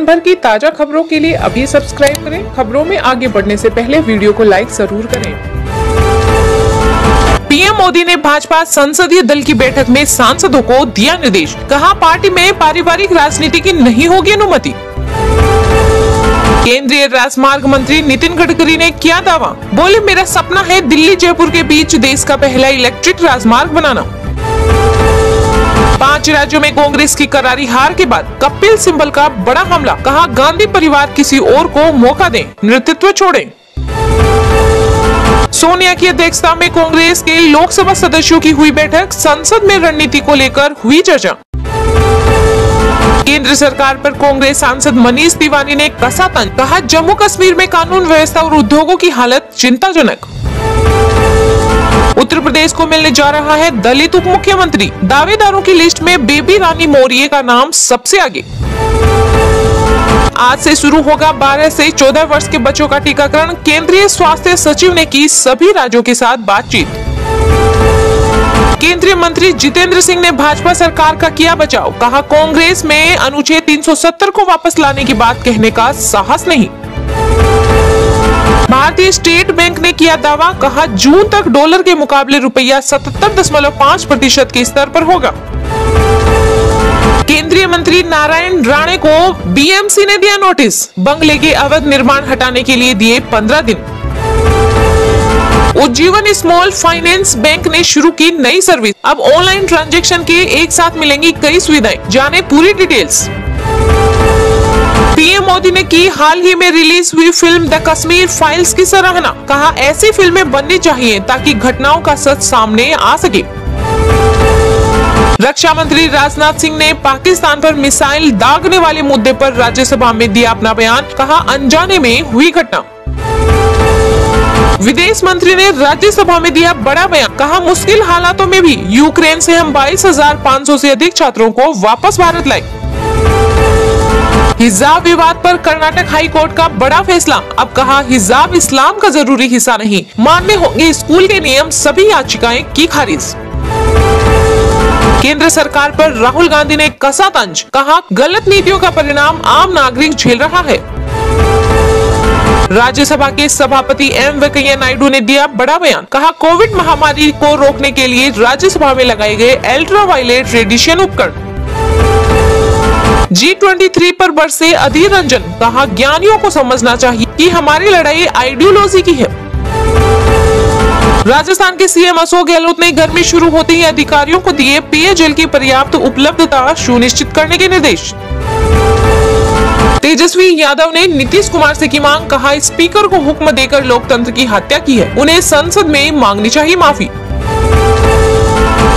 दिन भर की ताजा खबरों के लिए अभी सब्सक्राइब करें। खबरों में आगे बढ़ने से पहले वीडियो को लाइक जरूर करें। पीएम मोदी ने भाजपा संसदीय दल की बैठक में सांसदों को दिया निर्देश, कहा पार्टी में पारिवारिक राजनीति की नहीं होगी अनुमति। केंद्रीय राजमार्ग मंत्री नितिन गडकरी ने किया दावा, बोले मेरा सपना है दिल्ली जयपुर के बीच देश का पहला इलेक्ट्रिक राजमार्ग बनाना। 5 राज्यों में कांग्रेस की करारी हार के बाद कपिल सिब्बल का बड़ा हमला, कहा गांधी परिवार किसी और को मौका दें, नेतृत्व छोड़ें। सोनिया की अध्यक्षता में कांग्रेस के लोकसभा सदस्यों की हुई बैठक, संसद में रणनीति को लेकर हुई चर्चा। केंद्र सरकार पर कांग्रेस सांसद मनीष तिवारी ने कसा तंज, कहा जम्मू कश्मीर में कानून व्यवस्था और उद्योगों की हालत चिंताजनक। उत्तर प्रदेश को मिलने जा रहा है दलित उप मुख्यमंत्री, दावेदारों की लिस्ट में बेबी रानी मौर्य का नाम सबसे आगे। आज से शुरू होगा 12 से 14 वर्ष के बच्चों का टीकाकरण, केंद्रीय स्वास्थ्य सचिव ने की सभी राज्यों के साथ बातचीत। केंद्रीय मंत्री जितेंद्र सिंह ने भाजपा सरकार का किया बचाव, कहा कांग्रेस में अनुच्छेद 370 को वापस लाने की बात कहने का साहस नहीं। भारतीय स्टेट बैंक ने किया दावा, कहा जून तक डॉलर के मुकाबले रुपया 77.5% के स्तर पर होगा। केंद्रीय मंत्री नारायण राणे को बीएमसी ने दिया नोटिस, बंगले के अवैध निर्माण हटाने के लिए दिए 15 दिन। उज्जीवन स्मॉल फाइनेंस बैंक ने शुरू की नई सर्विस, अब ऑनलाइन ट्रांजैक्शन के एक साथ मिलेंगी कई सुविधाएं, जाने पूरी डिटेल्स। पीएम मोदी ने की हाल ही में रिलीज हुई फिल्म द कश्मीर फाइल्स की सराहना, कहा ऐसी फिल्में बननी चाहिए ताकि घटनाओं का सच सामने आ सके। रक्षा मंत्री राजनाथ सिंह ने पाकिस्तान पर मिसाइल दागने वाले मुद्दे पर राज्यसभा में दिया अपना बयान, कहा अनजाने में हुई घटना। विदेश मंत्री ने राज्यसभा में दिया बड़ा बयान, कहा मुश्किल हालातों में भी यूक्रेन से हम 22,500 से अधिक छात्रों को वापस भारत लाए। हिजाब विवाद पर कर्नाटक हाई कोर्ट का बड़ा फैसला, अब कहा हिजाब इस्लाम का जरूरी हिस्सा नहीं, मानने होंगे स्कूल के नियम, सभी याचिकाएं की खारिज। केंद्र सरकार पर राहुल गांधी ने कसा तंज, कहा गलत नीतियों का परिणाम आम नागरिक झेल रहा है। राज्यसभा के सभापति एम वेंकैया नायडू ने दिया बड़ा बयान, कहा कोविड महामारी को रोकने के लिए राज्यसभा में लगाए गए अल्ट्रावायलेट रेडिएशन उपकरण। G23 पर बरसे अधीर रंजन, कहा ज्ञानियों को समझना चाहिए कि हमारी लड़ाई आइडियोलॉजी की है। राजस्थान के सीएम अशोक गहलोत ने गर्मी शुरू होते ही अधिकारियों को दिए पेयजल की पर्याप्त उपलब्धता सुनिश्चित करने के निर्देश। तेजस्वी यादव ने नीतीश कुमार से की मांग, कहा स्पीकर को हुक्म देकर लोकतंत्र की हत्या की है, उन्हें संसद में मांगनी चाहिए माफी।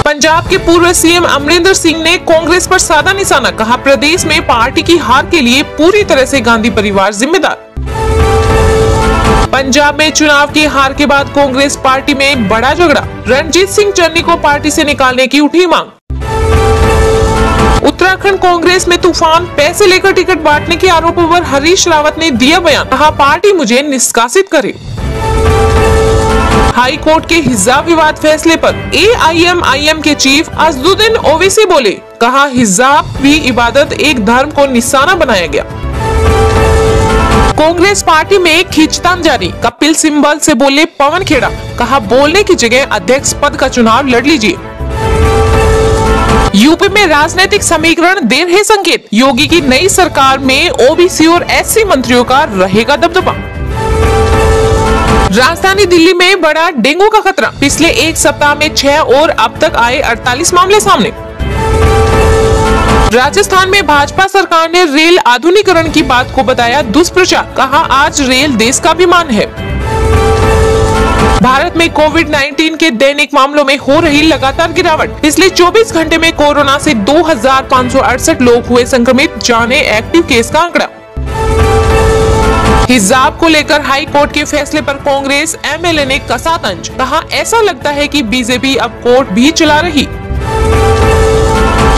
पंजाब के पूर्व सीएम अमरिंदर सिंह ने कांग्रेस पर साधा निशाना, कहा प्रदेश में पार्टी की हार के लिए पूरी तरह से गांधी परिवार जिम्मेदार। पंजाब में चुनाव की हार के बाद कांग्रेस पार्टी में बड़ा झगड़ा, रणजीत सिंह चन्नी को पार्टी से निकालने की उठी मांग। उत्तराखंड कांग्रेस में तूफान, पैसे लेकर टिकट बांटने के आरोपों पर हरीश रावत ने दिया बयान, कहा पार्टी मुझे निष्कासित करे। हाई कोर्ट के हिजाब विवाद फैसले पर AIMIM के चीफ असदुद्दीन ओवैसी बोले, कहा हिजाब भी इबादत, एक धर्म को निशाना बनाया गया। कांग्रेस पार्टी में खींचतान जारी, कपिल सिब्बल से बोले पवन खेड़ा, कहा बोलने की जगह अध्यक्ष पद का चुनाव लड़ लीजिए। यूपी में राजनीतिक समीकरण दे रहे संकेत, योगी की नई सरकार में OBC और SC मंत्रियों का रहेगा दबदबा। राजधानी दिल्ली में बड़ा डेंगू का खतरा, पिछले एक सप्ताह में 6 और अब तक आए 48 मामले सामने। राजस्थान में भाजपा सरकार ने रेल आधुनिकीकरण की बात को बताया दुष्प्रचार, कहा आज रेल देश का अभिमान है। भारत में कोविड-19 के दैनिक मामलों में हो रही लगातार गिरावट, पिछले 24 घंटे में कोरोना से 2,568 लोग हुए संक्रमित, जाने एक्टिव केस का आंकड़ा। हिजाब को लेकर हाई कोर्ट के फैसले पर कांग्रेस MLA ने कसा तंज, कहा ऐसा लगता है कि बीजेपी अब कोर्ट भी चला रही।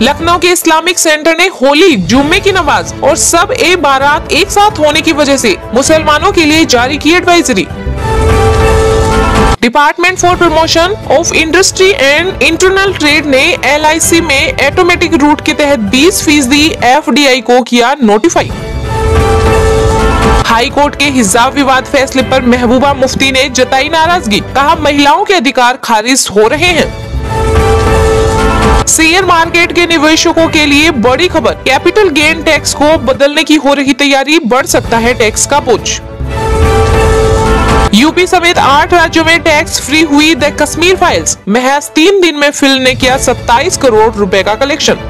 लखनऊ के इस्लामिक सेंटर ने होली, जुम्मे की नमाज और सब बारात एक साथ होने की वजह से मुसलमानों के लिए जारी की advisory. Department for promotion of industry and internal trade ने LIC में ऑटोमेटिक रूट के तहत 20% FDI को किया नोटिफाई। हाई कोर्ट के हिजाब विवाद फैसले पर महबूबा मुफ्ती ने जताई नाराजगी, कहा महिलाओं के अधिकार खारिज हो रहे हैं। शेयर मार्केट के निवेशकों के लिए बड़ी खबर, कैपिटल गेन टैक्स को बदलने की हो रही तैयारी, बढ़ सकता है टैक्स का बोझ। यूपी समेत 8 राज्यों में टैक्स फ्री हुई द कश्मीर फाइल्स, महज 3 दिन में फिल ने किया 27 करोड़ रुपए का कलेक्शन।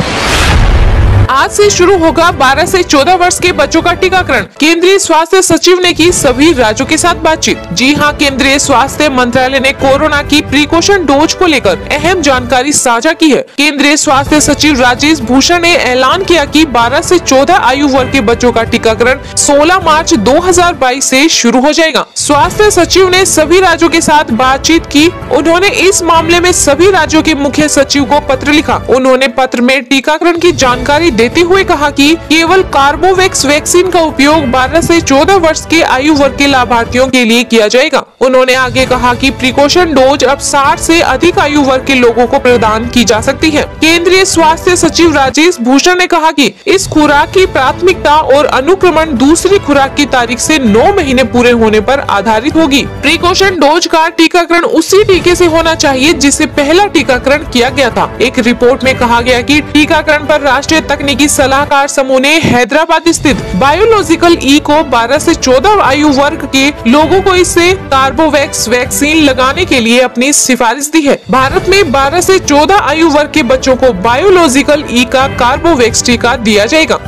आज से शुरू होगा 12 से 14 वर्ष के बच्चों का टीकाकरण, केंद्रीय स्वास्थ्य सचिव ने की सभी राज्यों के साथ बातचीत। जी हां, केंद्रीय स्वास्थ्य मंत्रालय ने कोरोना की प्रिकॉशन डोज को लेकर अहम जानकारी साझा की है। केंद्रीय स्वास्थ्य सचिव राजेश भूषण ने ऐलान किया कि 12 से 14 आयु वर्ग के बच्चों का टीकाकरण 16 मार्च 2022 से शुरू हो जाएगा। स्वास्थ्य सचिव ने सभी राज्यों के साथ बातचीत की। उन्होंने इस मामले में सभी राज्यों के मुख्य सचिव को पत्र लिखा। उन्होंने पत्र में टीकाकरण की जानकारी देते हुए कहा कि केवल कार्बोवैक्स वैक्सीन का उपयोग 12 से 14 वर्ष के आयु वर्ग के लाभार्थियों के लिए किया जाएगा। उन्होंने आगे कहा कि प्रिकॉशन डोज अब 60 से अधिक आयु वर्ग के लोगों को प्रदान की जा सकती है। केंद्रीय स्वास्थ्य सचिव राजेश भूषण ने कहा कि इस खुराक की प्राथमिकता और अनुक्रमण दूसरी खुराक की तारीख से 9 महीने पूरे होने पर आधारित होगी। प्रिकॉशन डोज का टीकाकरण उसी टीके से होना चाहिए जिससे पहला टीकाकरण किया गया था। एक रिपोर्ट में कहा गया कि टीकाकरण पर राष्ट्रीय तकनीकी सलाहकार समूह ने हैदराबाद स्थित बायोलॉजिकल ई को 12 से 14 आयु वर्ग के लोगों को इससे कार्बोवैक्स वैक्सीन लगाने के लिए अपनी सिफारिश दी है। भारत में 12 से 14 आयु वर्ग के बच्चों को बायोलॉजिकल ई का कार्बोवैक्स टीका दिया जाएगा।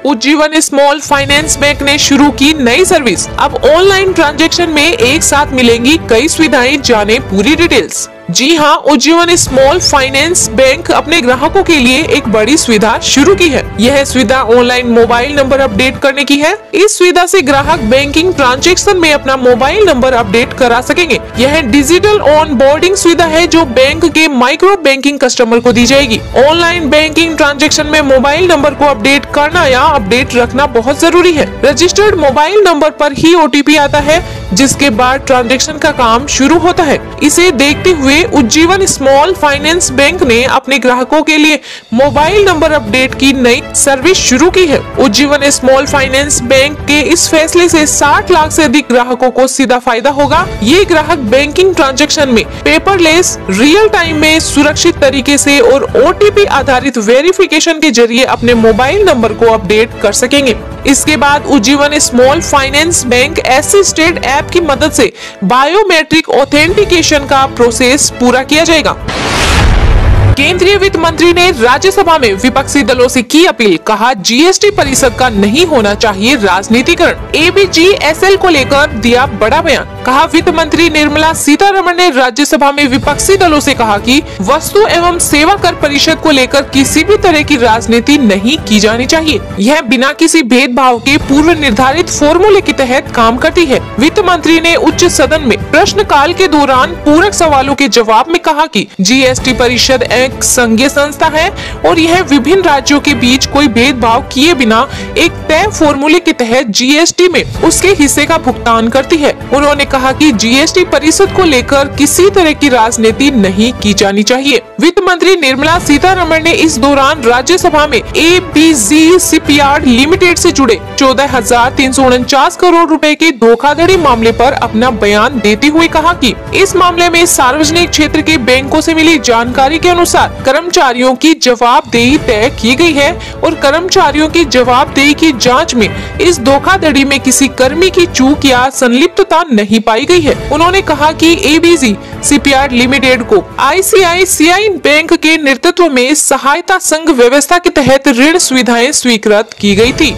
उज्जीवन स्मॉल फाइनेंस बैंक ने शुरू की नई सर्विस, अब ऑनलाइन ट्रांजैक्शन में एक साथ मिलेंगी कई सुविधाएं, जाने पूरी डिटेल्स। जी हां, उज्जीवन स्मॉल फाइनेंस बैंक अपने ग्राहकों के लिए एक बड़ी सुविधा शुरू की है। यह सुविधा ऑनलाइन मोबाइल नंबर अपडेट करने की है। इस सुविधा से ग्राहक बैंकिंग ट्रांजैक्शन में अपना मोबाइल नंबर अपडेट करा सकेंगे। यह डिजिटल ऑन बोर्डिंग सुविधा है जो बैंक के माइक्रो बैंकिंग कस्टमर को दी जाएगी। ऑनलाइन बैंकिंग ट्रांजैक्शन में मोबाइल नंबर को अपडेट करना या अपडेट रखना बहुत जरूरी है। रजिस्टर्ड मोबाइल नंबर पर ही OTP आता है, जिसके बाद ट्रांजैक्शन का काम शुरू होता है। इसे देखते हुए उज्जीवन स्मॉल फाइनेंस बैंक ने अपने ग्राहकों के लिए मोबाइल नंबर अपडेट की नई सर्विस शुरू की है। उज्जीवन स्मॉल फाइनेंस बैंक के इस फैसले से 60 लाख से अधिक ग्राहकों को सीधा फायदा होगा। ये ग्राहक बैंकिंग ट्रांजैक्शन में पेपरलेस, रियल टाइम में सुरक्षित तरीके से और OTP आधारित वेरिफिकेशन के जरिए अपने मोबाइल नंबर को अपडेट कर सकेंगे। इसके बाद Ujjivan small finance bank assisted app की मदद से बायोमेट्रिक ऑथेंटिकेशन का प्रोसेस पूरा किया जाएगा। केंद्रीय वित्त मंत्री ने राज्यसभा में विपक्षी दलों से की अपील, कहा GST परिषद का नहीं होना चाहिए राजनीतिकरण। ABGSL को लेकर दिया बड़ा बयान, कहा वित्त मंत्री निर्मला सीतारमण ने राज्यसभा में विपक्षी दलों से कहा कि वस्तु एवं सेवा कर परिषद को लेकर किसी भी तरह की राजनीति नहीं की जानी चाहिए। यह बिना किसी भेदभाव के पूर्व निर्धारित फॉर्मूले के तहत काम करती है। वित्त मंत्री ने उच्च सदन में प्रश्नकाल के दौरान पूरक सवालों के जवाब में कहा कि GST परिषद एक संघीय संस्था है और यह विभिन्न राज्यों के बीच कोई भेदभाव किए बिना एक तय फॉर्मूले के तहत GST में उसके हिस्से का भुगतान करती है। उन्होंने कहा कि GST परिषद को लेकर किसी तरह की राजनीति नहीं की जानी चाहिए। वित्त मंत्री निर्मला सीतारमण ने इस दौरान राज्यसभा में ABG शिपयार्ड लिमिटेड से जुड़े 14,349 करोड़ रुपए के धोखाधड़ी मामले पर अपना बयान देते हुए कहा कि इस मामले में सार्वजनिक क्षेत्र के बैंकों से मिली जानकारी के अनुसार कर्मचारियों की जवाबदेही तय की गई है और कर्मचारियों की जवाबदेही की जांच में इस धोखाधड़ी में किसी कर्मी की चूक या संलिप्तता नहीं पाई गई है। उन्होंने कहा कि ABG शिपयार्ड लिमिटेड को ICICI बैंक के नेतृत्व में सहायता संघ व्यवस्था के तहत ऋण सुविधाएं स्वीकृत की गई थी।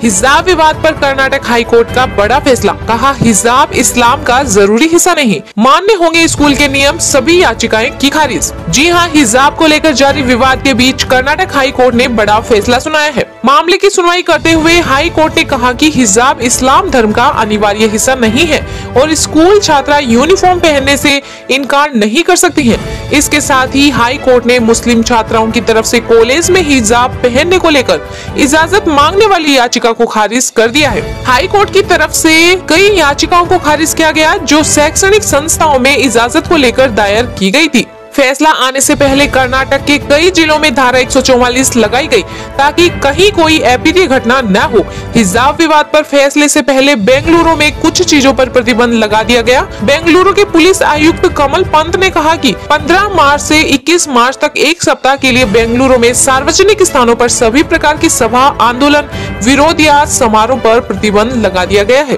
हिजाब विवाद पर कर्नाटक हाई कोर्ट का बड़ा फैसला, कहा हिजाब इस्लाम का जरूरी हिस्सा नहीं, मान्य होंगे स्कूल के नियम, सभी याचिकाएं की खारिज। जी हां, हिजाब को लेकर जारी विवाद के बीच कर्नाटक हाई कोर्ट ने बड़ा फैसला सुनाया है। मामले की सुनवाई करते हुए हाई कोर्ट ने कहा कि हिजाब इस्लाम धर्म का अनिवार्य हिस्सा नहीं है और स्कूल छात्रा यूनिफॉर्म पहनने से इनकार नहीं कर सकती है। इसके साथ ही हाई कोर्ट ने मुस्लिम छात्राओं की तरफ से कॉलेज में हिजाब पहनने को लेकर इजाजत मांगने वाली याचिका को खारिज कर दिया है। हाई कोर्ट की तरफ से कई याचिकाओं को खारिज किया गया जो शैक्षणिक संस्थाओं में इजाजत को लेकर दायर की गई थी। फैसला आने से पहले कर्नाटक के कई जिलों में धारा 144 लगाई गई ताकि कहीं कोई अप्रिय घटना न हो। हिजाब विवाद पर फैसले से पहले बेंगलुरु में कुछ चीजों पर प्रतिबंध लगा दिया गया। बेंगलुरु के पुलिस आयुक्त कमल पंत ने कहा कि 15 मार्च से 21 मार्च तक एक सप्ताह के लिए बेंगलुरु में सार्वजनिक स्थानों पर सभी प्रकार की सभा, आंदोलन, विरोध या समारोह पर प्रतिबंध लगा दिया गया है।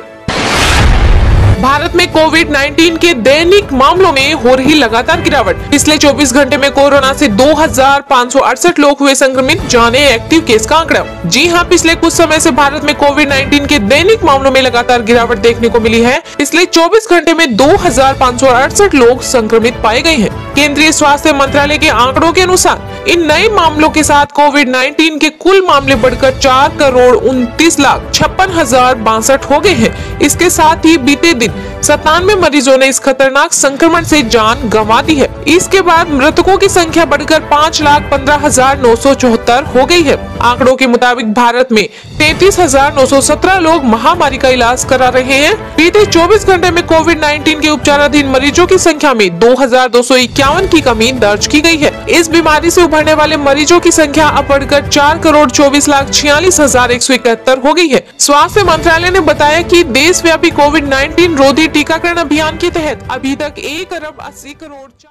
भारत में कोविड-19 के दैनिक मामलों में हो रही लगातार गिरावट। पिछले 24 घंटे में कोरोना से 2568 लोग हुए संक्रमित, जाने एक्टिव केस का आंकड़ा। जी हां, पिछले कुछ समय से भारत में कोविड-19 के दैनिक मामलों में लगातार गिरावट देखने को मिली है। पिछले 24 घंटे में 2568 लोग संक्रमित पाए गए हैं। केंद्रीय स्वास्थ्य मंत्रालय के आंकड़ों के अनुसार इन नए मामलों के साथ कोविड-19 के कुल मामले बढ़कर 4,29,56,062 हो गए हैं। इसके साथ ही बीते दिन 97 मरीजों ने इस खतरनाक संक्रमण से जान गंवा दी है। इसके बाद मृतकों की संख्या बढ़कर 5,15,974 हो गई है। आंकड़ों के मुताबिक भारत में 33,917 लोग महामारी का इलाज करा रहे हैं। बीते 24 घंटे में कोविड-19 के उपचाराधीन मरीजों की संख्या में 2,251 की कमी दर्ज की गई है। इस बीमारी से उभरने वाले मरीजों की संख्या अब बढ़कर 4,24,46,171 हो गई है। स्वास्थ्य मंत्रालय ने बताया कि देशव्यापी कोविड-19 रोधी टीकाकरण अभियान के तहत अभी तक 1,80,00,000